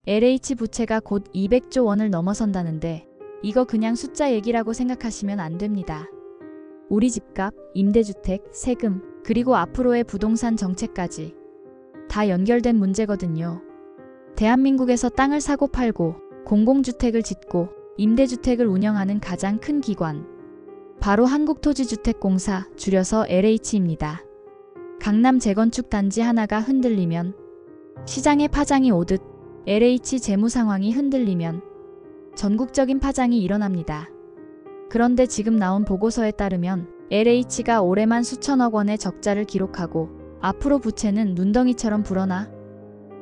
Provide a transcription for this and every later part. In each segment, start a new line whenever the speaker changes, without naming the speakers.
LH 부채가 곧 200조 원을 넘어선다는데 이거 그냥 숫자 얘기라고 생각하시면 안 됩니다. 우리 집값, 임대주택, 세금, 그리고 앞으로의 부동산 정책까지 다 연결된 문제거든요. 대한민국에서 땅을 사고 팔고 공공주택을 짓고 임대주택을 운영하는 가장 큰 기관, 바로 한국토지주택공사, 줄여서 LH입니다. 강남 재건축 단지 하나가 흔들리면, 시장의 파장이 오듯 LH 재무 상황이 흔들리면 전국적인 파장이 일어납니다. 그런데 지금 나온 보고서에 따르면 LH가 올해만 수천억 원의 적자를 기록하고 앞으로 부채는 눈덩이처럼 불어나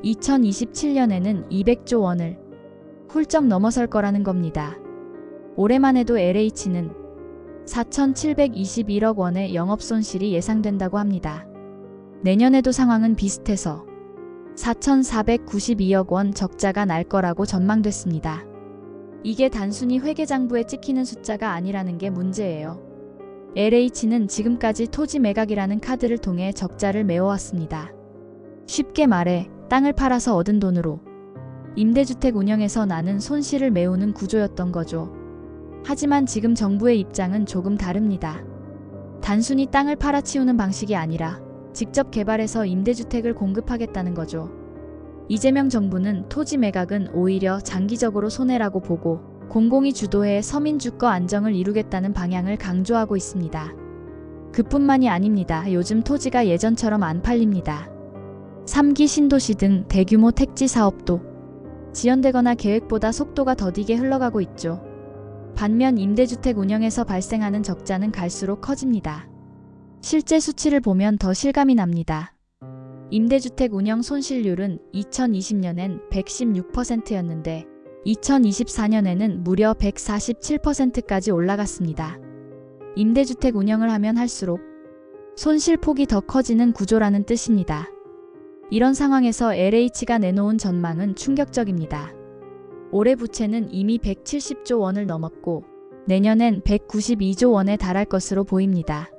2027년에는 200조 원을 훌쩍 넘어설 거라는 겁니다. 올해만 해도 LH는 4,721억 원의 영업손실이 예상된다고 합니다. 내년에도 상황은 비슷해서 4,492억 원 적자가 날 거라고 전망됐습니다. 이게 단순히 회계장부에 찍히는 숫자가 아니라는 게 문제예요. LH는 지금까지 토지 매각이라는 카드를 통해 적자를 메워왔습니다. 쉽게 말해 땅을 팔아서 얻은 돈으로 임대주택 운영에서 나는 손실을 메우는 구조였던 거죠. 하지만 지금 정부의 입장은 조금 다릅니다. 단순히 땅을 팔아치우는 방식이 아니라 직접 개발해서 임대주택을 공급하겠다는 거죠. 이재명 정부는 토지 매각은 오히려 장기적으로 손해라고 보고 공공이 주도해 서민 주거 안정을 이루겠다는 방향을 강조하고 있습니다. 그뿐만이 아닙니다. 요즘 토지가 예전처럼 안 팔립니다. 3기 신도시 등 대규모 택지 사업도 지연되거나 계획보다 속도가 더디게 흘러가고 있죠. 반면 임대주택 운영에서 발생하는 적자는 갈수록 커집니다. 실제 수치를 보면 더 실감이 납니다. 임대주택 운영 손실률은 2020년엔 116%였는데 2024년에는 무려 147%까지 올라갔습니다. 임대주택 운영을 하면 할수록 손실폭이 더 커지는 구조라는 뜻입니다. 이런 상황에서 LH가 내놓은 전망은 충격적입니다. 올해 부채는 이미 170조 원을 넘었고 내년엔 192조 원에 달할 것으로 보입니다.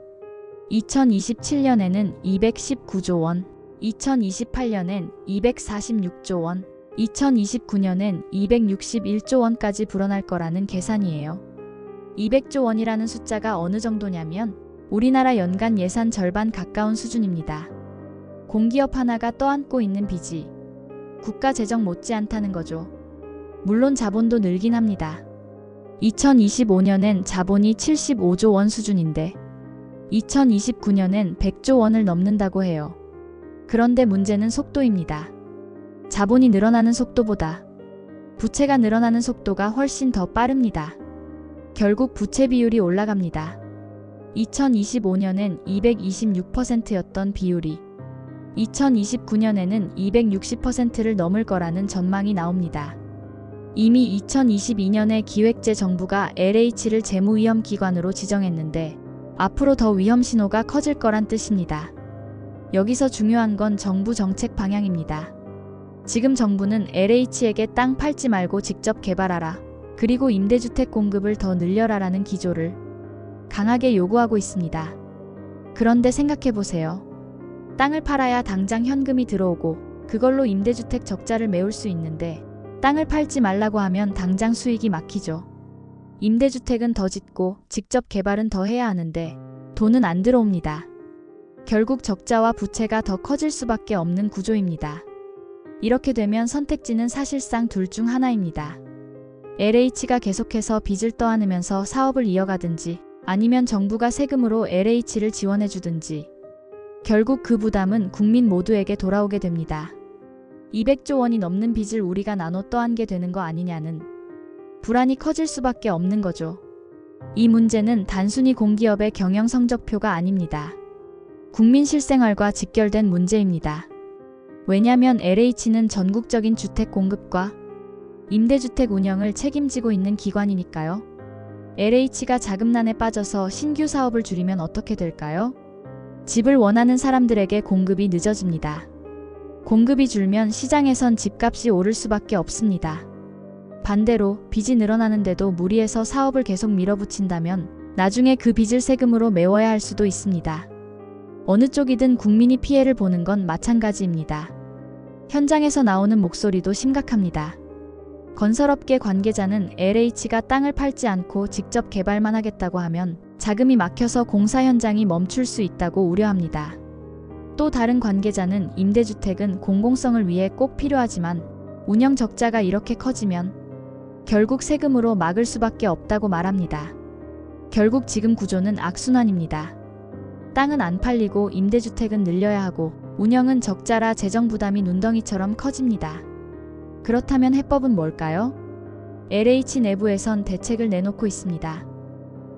2027년에는 219조 원, 2028년엔 246조 원, 2029년엔 261조 원까지 불어날 거라는 계산이에요. 200조 원이라는 숫자가 어느 정도냐면 우리나라 연간 예산 절반 가까운 수준입니다. 공기업 하나가 떠안고 있는 빚이 국가 재정 못지않다는 거죠. 물론 자본도 늘긴 합니다. 2025년엔 자본이 75조 원 수준인데 2029년엔 100조 원을 넘는다고 해요. 그런데 문제는 속도입니다. 자본이 늘어나는 속도보다 부채가 늘어나는 속도가 훨씬 더 빠릅니다. 결국 부채 비율이 올라갑니다. 2025년엔 226%였던 비율이 2029년에는 260%를 넘을 거라는 전망이 나옵니다. 이미 2022년에 기획재정부가 LH를 재무위험 기관으로 지정했는데 앞으로 더 위험 신호가 커질 거란 뜻입니다. 여기서 중요한 건 정부 정책 방향입니다. 지금 정부는 LH에게 땅 팔지 말고 직접 개발하라, 그리고 임대주택 공급을 더 늘려라라는 기조를 강하게 요구하고 있습니다. 그런데 생각해보세요. 땅을 팔아야 당장 현금이 들어오고 그걸로 임대주택 적자를 메울 수 있는데 땅을 팔지 말라고 하면 당장 수익이 막히죠. 임대주택은 더 짓고 직접 개발은 더 해야 하는데 돈은 안 들어옵니다. 결국 적자와 부채가 더 커질 수밖에 없는 구조입니다. 이렇게 되면 선택지는 사실상 둘 중 하나입니다. LH가 계속해서 빚을 떠안으면서 사업을 이어가든지 아니면 정부가 세금으로 LH를 지원해주든지 결국 그 부담은 국민 모두에게 돌아오게 됩니다. 200조 원이 넘는 빚을 우리가 나눠 떠안게 되는 거 아니냐는 불안이 커질 수밖에 없는 거죠. 이 문제는 단순히 공기업의 경영 성적표가 아닙니다. 국민 실생활과 직결된 문제입니다. 왜냐면 LH는 전국적인 주택 공급과 임대주택 운영을 책임지고 있는 기관이니까요. LH가 자금난에 빠져서 신규 사업을 줄이면 어떻게 될까요? 집을 원하는 사람들에게 공급이 늦어집니다. 공급이 줄면 시장에선 집값이 오를 수밖에 없습니다. 반대로 빚이 늘어나는데도 무리해서 사업을 계속 밀어붙인다면 나중에 그 빚을 세금으로 메워야 할 수도 있습니다. 어느 쪽이든 국민이 피해를 보는 건 마찬가지입니다. 현장에서 나오는 목소리도 심각합니다. 건설업계 관계자는 LH가 땅을 팔지 않고 직접 개발만 하겠다고 하면 자금이 막혀서 공사 현장이 멈출 수 있다고 우려합니다. 또 다른 관계자는 임대주택은 공공성을 위해 꼭 필요하지만 운영 적자가 이렇게 커지면 결국 세금으로 막을 수밖에 없다고 말합니다. 결국 지금 구조는 악순환입니다. 땅은 안 팔리고 임대주택은 늘려야 하고 운영은 적자라 재정 부담이 눈덩이처럼 커집니다. 그렇다면 해법은 뭘까요? LH 내부에선 대책을 내놓고 있습니다.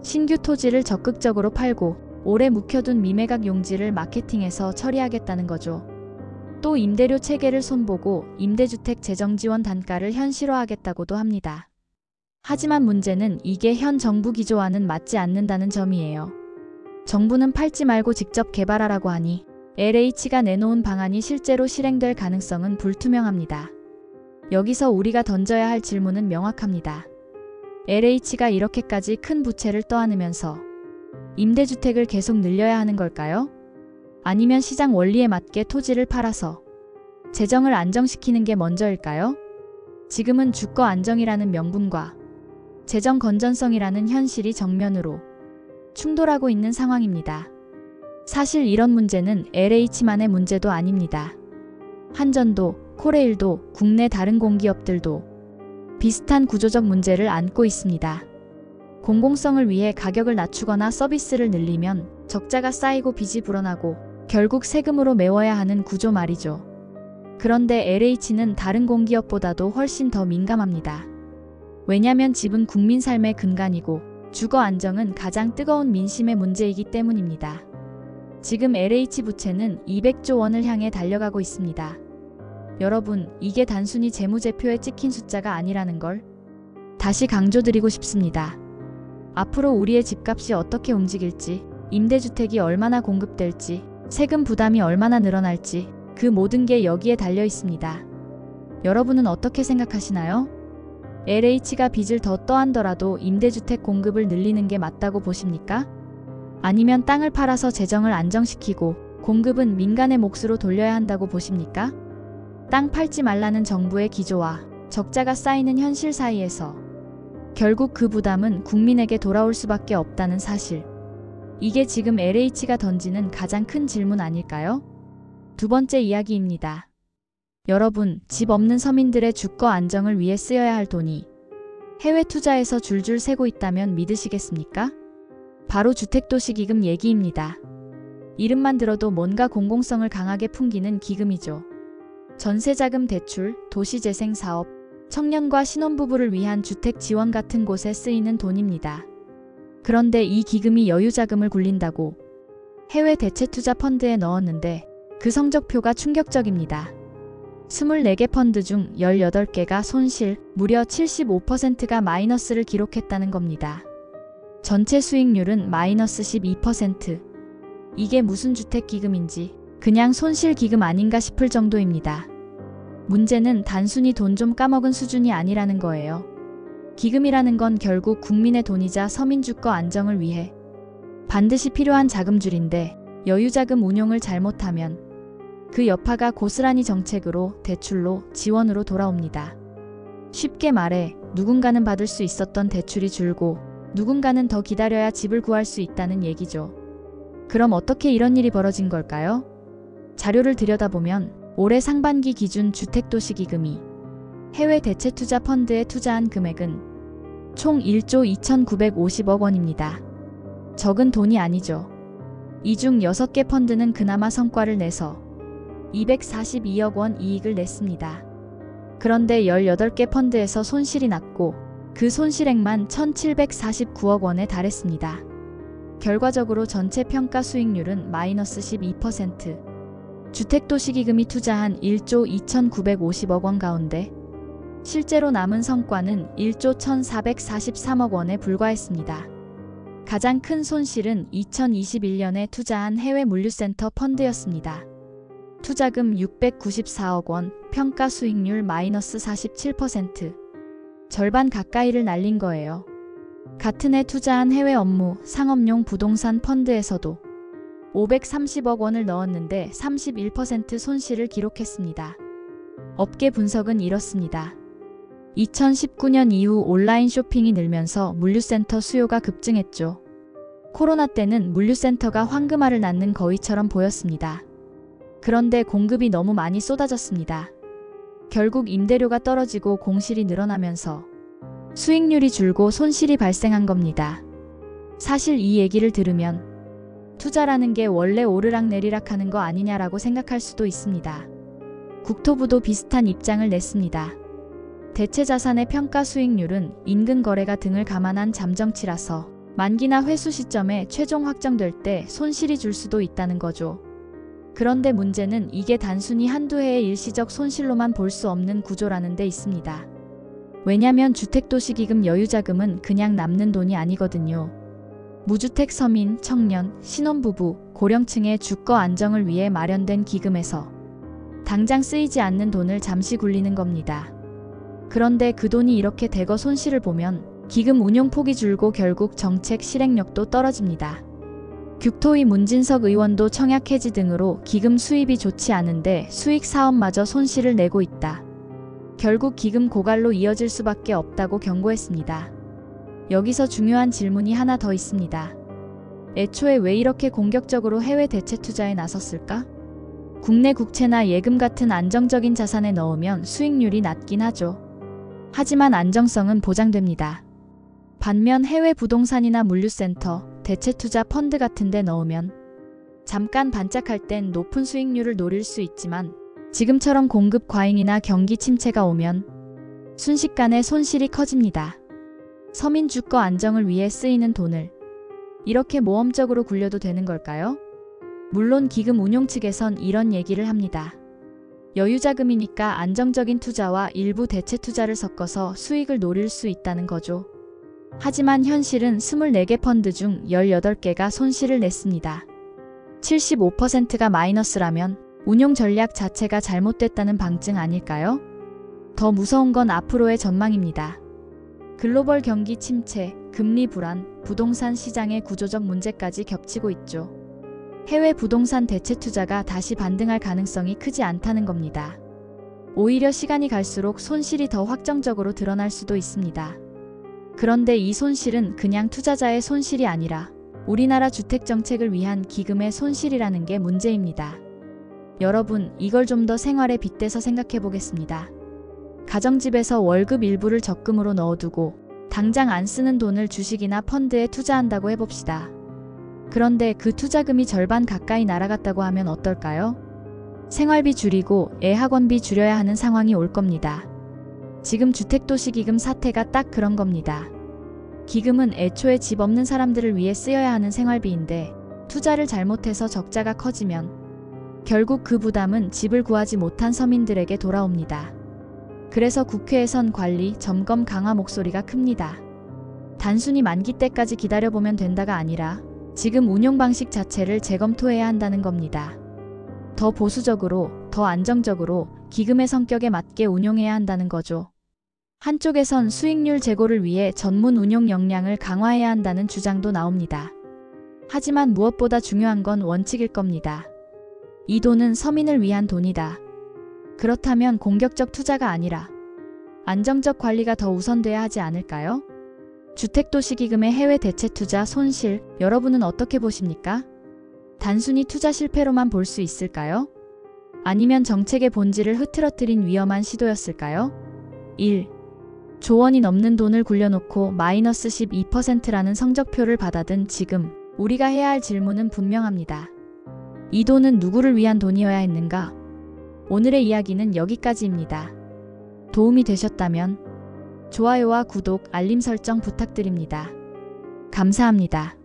신규 토지를 적극적으로 팔고 오래 묵혀둔 미매각 용지를 마케팅해서 처리하겠다는 거죠. 또 임대료 체계를 손보고 임대주택 재정지원 단가를 현실화하겠다고도 합니다. 하지만 문제는 이게 현 정부 기조와는 맞지 않는다는 점이에요. 정부는 팔지 말고 직접 개발하라고 하니 LH가 내놓은 방안이 실제로 실행될 가능성은 불투명합니다. 여기서 우리가 던져야 할 질문은 명확합니다. LH가 이렇게까지 큰 부채를 떠안으면서 임대주택을 계속 늘려야 하는 걸까요? 아니면 시장 원리에 맞게 토지를 팔아서 재정을 안정시키는 게 먼저일까요? 지금은 주거 안정이라는 명분과 재정 건전성이라는 현실이 정면으로 충돌하고 있는 상황입니다. 사실 이런 문제는 LH만의 문제도 아닙니다. 한전도, 코레일도, 국내 다른 공기업들도 비슷한 구조적 문제를 안고 있습니다. 공공성을 위해 가격을 낮추거나 서비스를 늘리면 적자가 쌓이고 빚이 불어나고 결국 세금으로 메워야 하는 구조 말이죠. 그런데 LH는 다른 공기업보다도 훨씬 더 민감합니다. 왜냐면 집은 국민 삶의 근간이고 주거 안정은 가장 뜨거운 민심의 문제이기 때문입니다. 지금 LH 부채는 200조 원을 향해 달려가고 있습니다. 여러분, 이게 단순히 재무제표에 찍힌 숫자가 아니라는 걸 다시 강조드리고 싶습니다. 앞으로 우리의 집값이 어떻게 움직일지, 임대주택이 얼마나 공급될지, 세금 부담이 얼마나 늘어날지 그 모든 게 여기에 달려 있습니다. 여러분은 어떻게 생각하시나요? LH가 빚을 더 떠안더라도 임대주택 공급을 늘리는 게 맞다고 보십니까? 아니면 땅을 팔아서 재정을 안정시키고 공급은 민간의 몫으로 돌려야 한다고 보십니까? 땅 팔지 말라는 정부의 기조와 적자가 쌓이는 현실 사이에서 결국 그 부담은 국민에게 돌아올 수밖에 없다는 사실. 이게 지금 LH가 던지는 가장 큰 질문 아닐까요? 두 번째 이야기입니다. 여러분, 집 없는 서민들의 주거 안정을 위해 쓰여야 할 돈이 해외 투자에서 줄줄 새고 있다면 믿으시겠습니까? 바로 주택도시기금 얘기입니다. 이름만 들어도 뭔가 공공성을 강하게 풍기는 기금이죠. 전세자금 대출, 도시재생사업, 청년과 신혼부부를 위한 주택 지원 같은 곳에 쓰이는 돈입니다. 그런데 이 기금이 여유자금을 굴린다고 해외 대체투자 펀드에 넣었는데 그 성적표가 충격적입니다. 24개 펀드 중 18개가 손실, 무려 75%가 마이너스를 기록했다는 겁니다. 전체 수익률은 마이너스 12%. 이게 무슨 주택기금인지 그냥 손실기금 아닌가 싶을 정도입니다. 문제는 단순히 돈 좀 까먹은 수준이 아니라는 거예요. 기금이라는 건 결국 국민의 돈이자 서민 주거 안정을 위해 반드시 필요한 자금줄인데 여유자금 운용을 잘못하면 그 여파가 고스란히 정책으로, 대출로, 지원으로 돌아옵니다. 쉽게 말해 누군가는 받을 수 있었던 대출이 줄고 누군가는 더 기다려야 집을 구할 수 있다는 얘기죠. 그럼 어떻게 이런 일이 벌어진 걸까요? 자료를 들여다보면 올해 상반기 기준 주택도시기금이 해외 대체투자 펀드에 투자한 금액은 총 1조 2,950억 원입니다. 적은 돈이 아니죠. 이 중 6개 펀드는 그나마 성과를 내서 242억 원 이익을 냈습니다. 그런데 18개 펀드에서 손실이 났고 그 손실액만 1,749억 원에 달했습니다. 결과적으로 전체 평가 수익률은 마이너스 12%. 주택도시기금이 투자한 1조 2,950억 원 가운데 실제로 남은 성과는 1조 1,443억 원에 불과했습니다. 가장 큰 손실은 2021년에 투자한 해외 물류센터 펀드였습니다. 투자금 694억 원, 평가 수익률 마이너스 47%. 절반 가까이를 날린 거예요. 같은 해 투자한 해외 업무, 상업용 부동산 펀드에서도 530억 원을 넣었는데 31% 손실을 기록했습니다. 업계 분석은 이렇습니다. 2019년 이후 온라인 쇼핑이 늘면서 물류센터 수요가 급증했죠. 코로나 때는 물류센터가 황금알을 낳는 거위처럼 보였습니다. 그런데 공급이 너무 많이 쏟아졌습니다. 결국 임대료가 떨어지고 공실이 늘어나면서 수익률이 줄고 손실이 발생한 겁니다. 사실 이 얘기를 들으면 투자라는 게 원래 오르락내리락 하는 거 아니냐라고 생각할 수도 있습니다. 국토부도 비슷한 입장을 냈습니다. 대체 자산의 평가 수익률은 인근 거래가 등을 감안한 잠정치라서 만기나 회수 시점에 최종 확정될 때 손실이 줄 수도 있다는 거죠. 그런데 문제는 이게 단순히 한두 해의 일시적 손실로만 볼 수 없는 구조라는 데 있습니다. 왜냐면 주택도시기금 여유자금은 그냥 남는 돈이 아니거든요. 무주택 서민, 청년, 신혼부부, 고령층의 주거 안정을 위해 마련된 기금에서 당장 쓰이지 않는 돈을 잠시 굴리는 겁니다. 그런데 그 돈이 이렇게 대거 손실을 보면 기금 운용 폭이 줄고 결국 정책 실행력도 떨어집니다. 국토위 문진석 의원도 청약 해지 등으로 기금 수입이 좋지 않은데 수익 사업마저 손실을 내고 있다. 결국 기금 고갈로 이어질 수밖에 없다고 경고했습니다. 여기서 중요한 질문이 하나 더 있습니다. 애초에 왜 이렇게 공격적으로 해외 대체 투자에 나섰을까? 국내 국채나 예금 같은 안정적인 자산에 넣으면 수익률이 낮긴 하죠. 하지만 안정성은 보장됩니다. 반면 해외 부동산이나 물류센터, 대체투자 펀드 같은 데 넣으면 잠깐 반짝할 땐 높은 수익률을 노릴 수 있지만 지금처럼 공급 과잉이나 경기 침체가 오면 순식간에 손실이 커집니다. 서민 주거 안정을 위해 쓰이는 돈을 이렇게 모험적으로 굴려도 되는 걸까요? 물론 기금 운용 측에선 이런 얘기를 합니다. 여유자금이니까 안정적인 투자와 일부 대체 투자를 섞어서 수익을 노릴 수 있다는 거죠. 하지만 현실은 24개 펀드 중 18개가 손실을 냈습니다. 75%가 마이너스라면 운용 전략 자체가 잘못됐다는 방증 아닐까요? 더 무서운 건 앞으로의 전망입니다. 글로벌 경기 침체, 금리 불안, 부동산 시장의 구조적 문제까지 겹치고 있죠. 해외 부동산 대체 투자가 다시 반등할 가능성이 크지 않다는 겁니다. 오히려 시간이 갈수록 손실이 더 확정적으로 드러날 수도 있습니다. 그런데 이 손실은 그냥 투자자의 손실이 아니라 우리나라 주택정책을 위한 기금의 손실이라는 게 문제입니다. 여러분, 이걸 좀 더 생활에 빗대서 생각해 보겠습니다. 가정집에서 월급 일부를 적금으로 넣어두고 당장 안 쓰는 돈을 주식이나 펀드에 투자한다고 해봅시다. 그런데 그 투자금이 절반 가까이 날아갔다고 하면 어떨까요? 생활비 줄이고 애 학원비 줄여야 하는 상황이 올 겁니다. 지금 주택도시기금 사태가 딱 그런 겁니다. 기금은 애초에 집 없는 사람들을 위해 쓰여야 하는 생활비인데 투자를 잘못해서 적자가 커지면 결국 그 부담은 집을 구하지 못한 서민들에게 돌아옵니다. 그래서 국회에선 관리, 점검 강화 목소리가 큽니다. 단순히 만기 때까지 기다려보면 된다가 아니라 지금 운용 방식 자체를 재검토해야 한다는 겁니다. 더 보수적으로, 더 안정적으로 기금의 성격에 맞게 운용해야 한다는 거죠. 한쪽에선 수익률 제고를 위해 전문 운용 역량을 강화해야 한다는 주장도 나옵니다. 하지만 무엇보다 중요한 건 원칙일 겁니다. 이 돈은 서민을 위한 돈이다. 그렇다면 공격적 투자가 아니라 안정적 관리가 더 우선돼야 하지 않을까요? 주택도시기금의 해외 대체 투자 손실, 여러분은 어떻게 보십니까? 단순히 투자 실패로만 볼 수 있을까요? 아니면 정책의 본질을 흐트러뜨린 위험한 시도였을까요? 1. 조원이 넘는 돈을 굴려놓고 마이너스 12%라는 성적표를 받아든 지금 우리가 해야 할 질문은 분명합니다. 이 돈은 누구를 위한 돈이어야 했는가? 오늘의 이야기는 여기까지입니다. 도움이 되셨다면 좋아요와 구독, 알림 설정 부탁드립니다. 감사합니다.